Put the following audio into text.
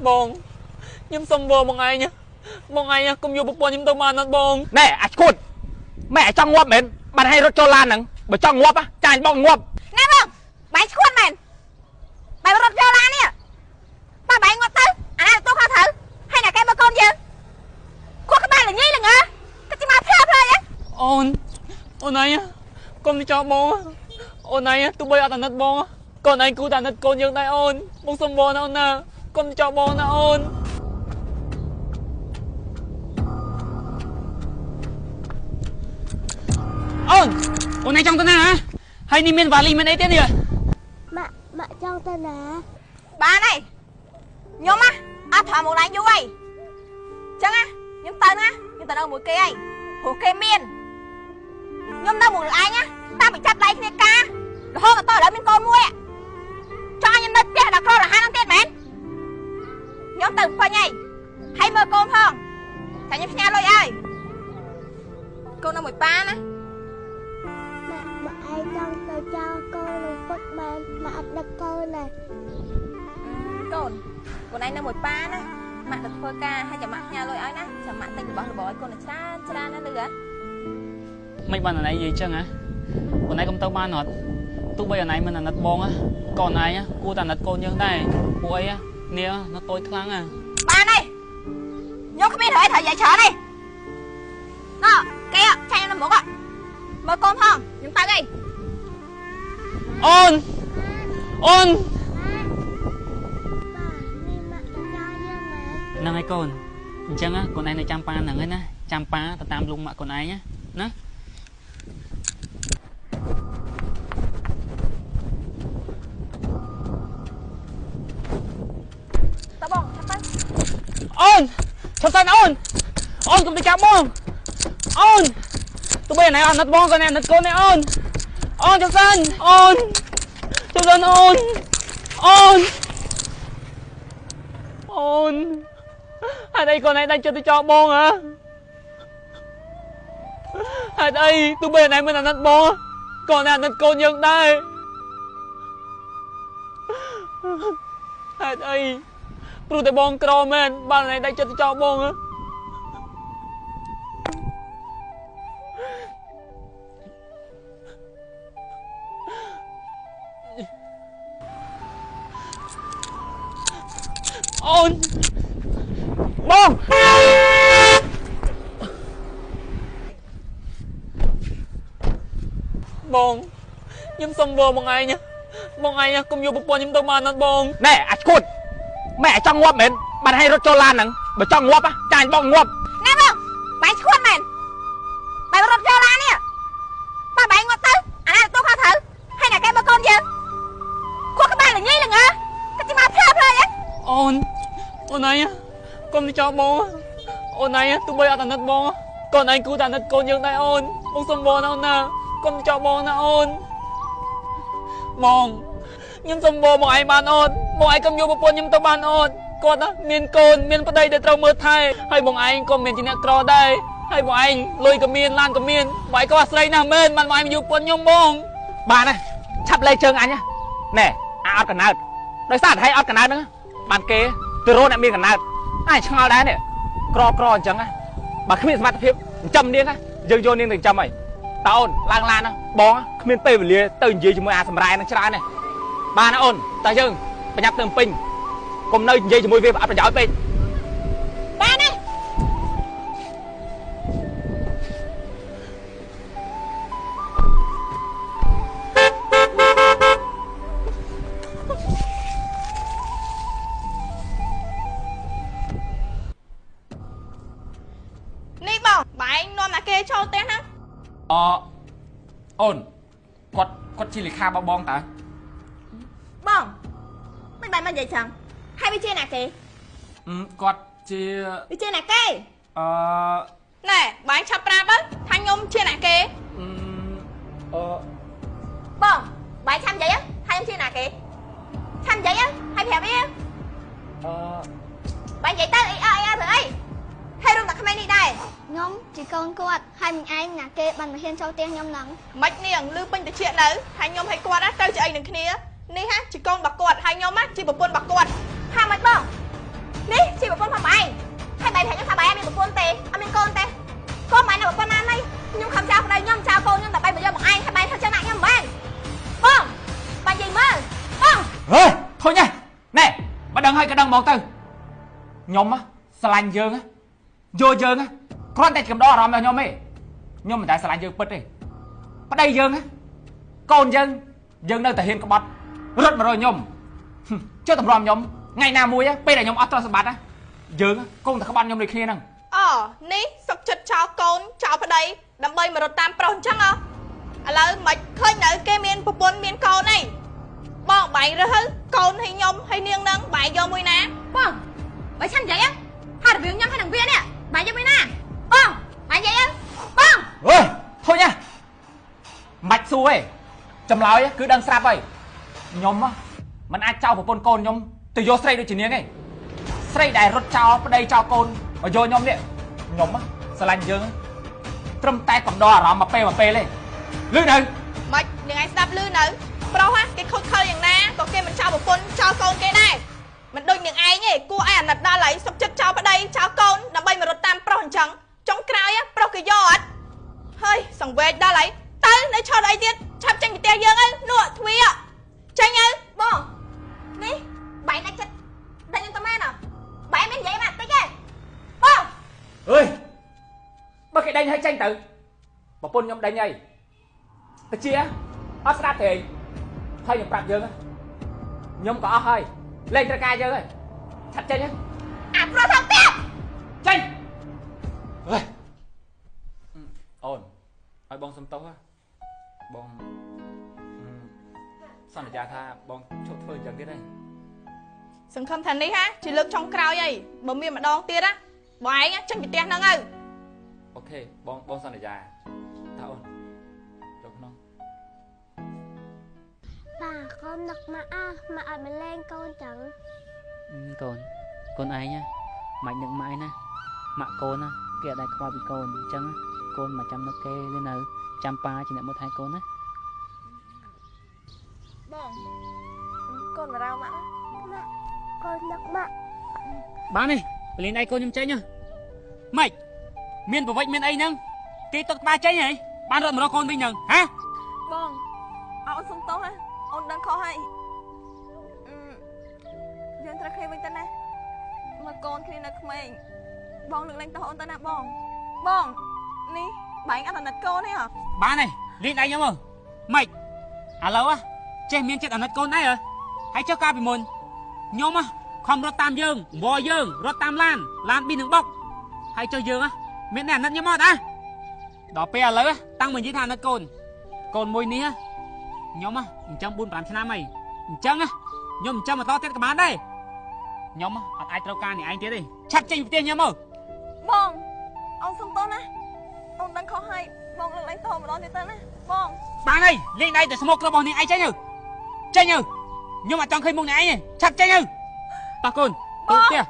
បងខ្ញុំសុំវល់បងឯងកុំយកប្រពន្ធខ្ញុំទៅបានអត់បងណែអាឈួតម៉ែចង់ងាប់មែនបានឲ្យរត់ចូលឡានហ្នឹងបើចង់ងាប់ចាញ់បងងាប់ណែបងបាយឈួតមែនបាយរត់ចូលឡាននេះបើបាយងាប់ទៅអានេះទូខុសត្រូវហើយអ្នកគេមើលកូនយើងខួរក្បាលល្ញីល្ងើទៅជិះមកផ្លើផ្លើអូនឯងកុំទៅចោលបងអូនឯងទោះបីអត់អាណិតបងកូនឯងគូតែអាណិតកូនយើងដែរអូនបងសុំវល់ណាអូនណាកុំទៅចោលបងណាអូនអូនឯងចង់ទៅណាហើយនេះមានវ៉ាលីមានអីទៀតនេះម៉ាក់ចង់ទៅណាបានហើយខ្ញុំអត់ធ្វើមកឡើងយូរហើយចឹងខ្ញុំទៅណាខ្ញុំទៅនៅមួយគេហើយព្រោះគេមានខ្ញុំនៅមួយឯងតាមបញ្ចាប់ដៃគ្នាការរហូតដល់ឥឡូវមានកូនមួយចង់ខ្ញុំនៅផ្ទះដល់ក្ររហ័នហ្នឹងទៀតមែនខ្ញុំទៅពេញហើយមើលកូនផងតែខ្ញុំផ្ញើលុយហើយកូននៅមួយប៉ាណាម៉ាក់ឯងចង់ទៅចោលកូននឹងពុតមែនម៉ាក់អត់ដឹកកូនណាកូនឯងនៅមួយប៉ាណាម៉ាក់ទៅធ្វើការហើយចាំម៉ាក់ផ្ញើលុយឲ្យណាចាំម៉ាក់ទិញរបស់របរឲ្យកូនច្រើនណាស់លឺហ៎មិនបានអណៃនិយាយចឹងអូនឯងកុំទៅបានអត់ទោះបីអូនឯងមិនអាណិតបងក៏អូនឯងគួរតែអាណិតកូនយើងដែរពួកអីនេះnóតូចខ្លាំងបានហើយខ្ញុំគ្មានរឿងអីត្រូវនិយាយច្រើនទេណ៎គេចាញ់នៅមុខមើលកូនផងខ្ញុំទៅអីអូនហ្នឹងហើយកូនអញ្ចឹងកូនឯងនៅចាំប៉ាហ្នឹងហើយណាចាំប៉ាទៅតាមលុងម៉ាក់កូនឯងណាតើបងឆាប់ទៅអូនកុំទៅចាប់បងអូនទោះបីណែអត់ណិតបងក៏ណែណិតកូននេះអូនឆាប់ទៅអូនហេតុអីកូនឯងដាច់ចិត្តទៅចោលបងហេតុអីទោះបីណែមិនអាណិតបងក៏ណែអាណិតកូនយើងដែរហេតុអីព្រោះតែបងក្រមែនបើណែដាច់ចិត្តទៅចោលបងអូនបងខ្ញុំសុំវល់បងឯងកុំយកប្រពន្ធខ្ញុំទៅបានអត់បងណែអាឈួតម៉ែចង់ងាប់មែនបានឲ្យរត់ចូលឡានហ្នឹងបើចង់ងាប់ចាញ់បងងាប់ណែបងបាយឈួតមែនបាយរត់ចូលឡាននេះបើបាយងាប់ទៅអានេះទូខុសត្រូវហើយអ្នកគេមើលកូនយើងខួរក្បាលល្ញីល្ងើទៅជិះមកផ្លើផ្លើអូនឯងកុំទៅចោលបងអូនឯងទោះបីអត់អាណិតបងកូនឯងគូតែអាណិតកូនយើងដែរអូនបងសុំវល់ណាអូនណាកុំទៅចោលបងណាអូនបងខ្ញុំសុំវល់បងឯងបានអូនបងឯងកុំយកប្រពន្ធខ្ញុំទៅបានអូនគាត់មានកូនមានប្តីដែលត្រូវមើលថែហើយបងឯងក៏មានជាអ្នកក្រដែរហើយបងឯងលុយក៏មានឡានក៏មានបងឯងក៏អាស្រ័យណាស់មែនបានបងឯងយកប្រពន្ធខ្ញុំបងបានហើយឆាប់លែងជើងអញណែអត់កណើតដោយសារតែអត់កណើតហ្នឹងបានគេទៅរកអ្នកមានកណើតឆ្ងល់ដែរនេះក្រអញ្ចឹងបើគ្មានសមត្ថភាពចិញ្ចឹមនាងយើងយកនាងទៅចិញ្ចឹមហើយតើអូនឡើងឡានណាបងគ្មានពេលវេលាទៅនិយាយជាមួយអាសម្រែនឹងច្រើនទេបានណាអូនតើយើងប្រញាប់ទៅពេញកុំនៅនិយាយជាមួយវាអត់ប្រយោជន៍ពេកបានទេនេះបងបាយនាំតែគេចូលផ្ទះហ្នឹងអូនគាត់ជាលេខារបស់បងតើបងមិនបាយមកនិយាយចឹងហើយវាជាអ្នកគេគាត់ជាវាជាអ្នកគេណែបាយឆាប់ប្រាប់ទៅថាខ្ញុំជាអ្នកគេបងបាយឆាប់និយាយថាខ្ញុំជាអ្នកគេឆាប់និយាយហើយប្រាប់វាបាយនិយាយទៅអីធ្វើអីហើយរំតែក្មេងនេះដែរខ្ញុំជាកូនគាត់ហើយមិញឯងណាគេបានមកហ៊ានចូលផ្ទះខ្ញុំហ្នឹងមិននាងលឺពេញតិចនៅហើយខ្ញុំឲ្យគាត់ទៅជាអីនឹងគ្នានេះជាកូនរបស់គាត់ហើយខ្ញុំជាប្រពន្ធរបស់គាត់ថាមិនបង នេះជាប្រពន្ធផងឯងហើយបែរថាខ្ញុំថាបែរមានប្រពន្ធទេអត់មានកូនទេកូនមិននៅប្រពន្ធណានេះខ្ញុំខំចោលប្តីខ្ញុំចោលកូនខ្ញុំតែបែរមកយកមកឯងហើយបែរថាចឹងណាខ្ញុំមិនបងបាញ់និយាយមើលបងហេធុញហ៎ណែបើដឹងហើយក៏ដឹងហ្មងទៅខ្ញុំស្រឡាញ់យើងយកយើងគ្រាន់តែកំដរអារម្មណ៍របស់ខ្ញុំទេខ្ញុំមិនដែលស្រឡាញ់យើងពិតទេប្តីយើងកូនយើងនៅតែហ៊ានក្បត់រត់មករកខ្ញុំចុះតម្រាំខ្ញុំថ្ងៃណាមួយពេលដែលខ្ញុំអត់ទ្រព្យសម្បត្តិយើងគង់តែក្បត់ខ្ញុំដូចគ្នាហ្នឹងអូនេះសុកចិត្តចោលកូនចោលប្តីដើម្បីមករត់តាមប្រុសអញ្ចឹងឥឡូវមិនឃើញនៅគេមានប្រពន្ធមានកូនអីបងបាយរើសកូនឲ្យខ្ញុំឲ្យនាងនឹងបាយយកមួយណាបងបាយឆាន់និយាយហើយរបៀបខ្ញុំឲ្យនឹងវានេះបាយយកមួយណាបងបាយនិយាយបងអើយធុញមិនសួរទេចម្លើយគឺដឹងស្រាប់ហើយខ្ញុំមិនអាចចោលប្រពន្ធកូនខ្ញុំទៅយកស្រីដូចជានាងទេស្រីដែលរត់ចោលប្តីចោលកូនមកយកខ្ញុំនេះខ្ញុំស្រឡាញ់យើងត្រឹមតែកំដរអារម្មណ៍មកពេលទេលឺនៅមិននាងឯងស្ដាប់លឺនៅប្រុសគេខូចខើយ៉ាងណាក៏គេមិនចោលប្រពន្ធចោលកូនគេដែរមិនដូចនាងឯងទេគួរឲ្យអាណិតដល់ហើយសុកចិត្តចោលប្តីចោលកូនដើម្បីមករត់តាមប្រុសអញ្ចឹងចុងក្រោយប្រុសគេយកអត់ហើយសង្វេកដល់ហើយទៅនៅឈរអីទៀតឆាប់ចេញពីផ្ទះយើងហើយនោះទ្វាចេញទៅបងនេះបាយដាច់ចិត្តដាច់ខ្ញុំទៅមែនបាយមាននិយាយមកតិចទេបងអើយបើគេដេញឲ្យចេញទៅប្រពន្ធខ្ញុំដេញហើយតែជាអត់ស្ដាប់ទេហើយខ្ញុំប្រាប់យើងខ្ញុំក៏អស់ហើយលេងត្រូវការយើងហើយឆាប់ចេញអាប្រុសថងទៀតចេញអើយអូនឲ្យបងសុំទោសបងសន្យាថាបងឈប់ធ្វើអញ្ចឹងទៀតហើយសង្ឃឹមថានេះជាលើកចុងក្រោយហើយបើមានម្ដងទៀតបងឯងចេញពីផ្ទះហ្នឹងទៅអូខេបងសន្យាតើអូនចូលក្នុងប៉ាកូននឹកម៉ាក់ម៉ាក់អត់មកលេងកូនចឹងកូនឯងមិននឹកម៉ាក់ឯណាម៉ាក់កូនគេអត់ដែលខ្វល់ពីកូនអញ្ចឹងកូនមកចាំនឹកគេឬនៅចាំប៉ាជាអ្នកមើលថែកូនណាបងកូនបារម្ភម៉ាក់កូននឹកម៉ាក់បាននេះបលីនឯងកូនខ្ញុំចេញម៉េចមានប្រវិច្ចមានអីហ្នឹងគេទុកក្បាលចេញហីបានរត់មករកកូនវិញហ្នឹងហ៎បងអូនសុំទោសអូនដឹងខុសហើយយើងត្រូវគ្នាវិញទៅណាមើលកូនគ្នានៅក្មេងបងលើកលែងទោសអូនទៅណាបងនេះបែងអត់អាណិតកូនទេហ៎បានហើយលីនឯងខ្ញុំម៉េចឥឡូវចេះមានចិត្តអាណិតកូនដែរហើយចុះកាលពីមុនខ្ញុំខំរត់តាមយើងវល់យើងរត់តាមឡានប៊ីនឹងបុកហើយចុះយើងមានអ្នកអាណិតខ្ញុំអត់ដល់ពេលឥឡូវតាំងមកនិយាយថាអាណិតកូនមួយនេះខ្ញុំអញ្ចឹង 4-5 ឆ្នាំហើយអញ្ចឹងខ្ញុំអញ្ចឹងបន្តទៀតក៏បានដែរខ្ញុំអត់អាចត្រូវការនេះឯងទៀតទេឆាប់ចេញពីផ្ទះខ្ញុំមកបងអូនសុំទោសណាអូនដឹងខុសហើយបងលើកលែងទោសម្ដងទៀតទៅណាបងបានហើយលេងដៃតែស្មុករបស់នេះឯងចេញខ្ញុំអត់ចង់ឃើញមុខនេះឯងទេឆាប់ចេញទៅតោះកូនទៅផ្ទះ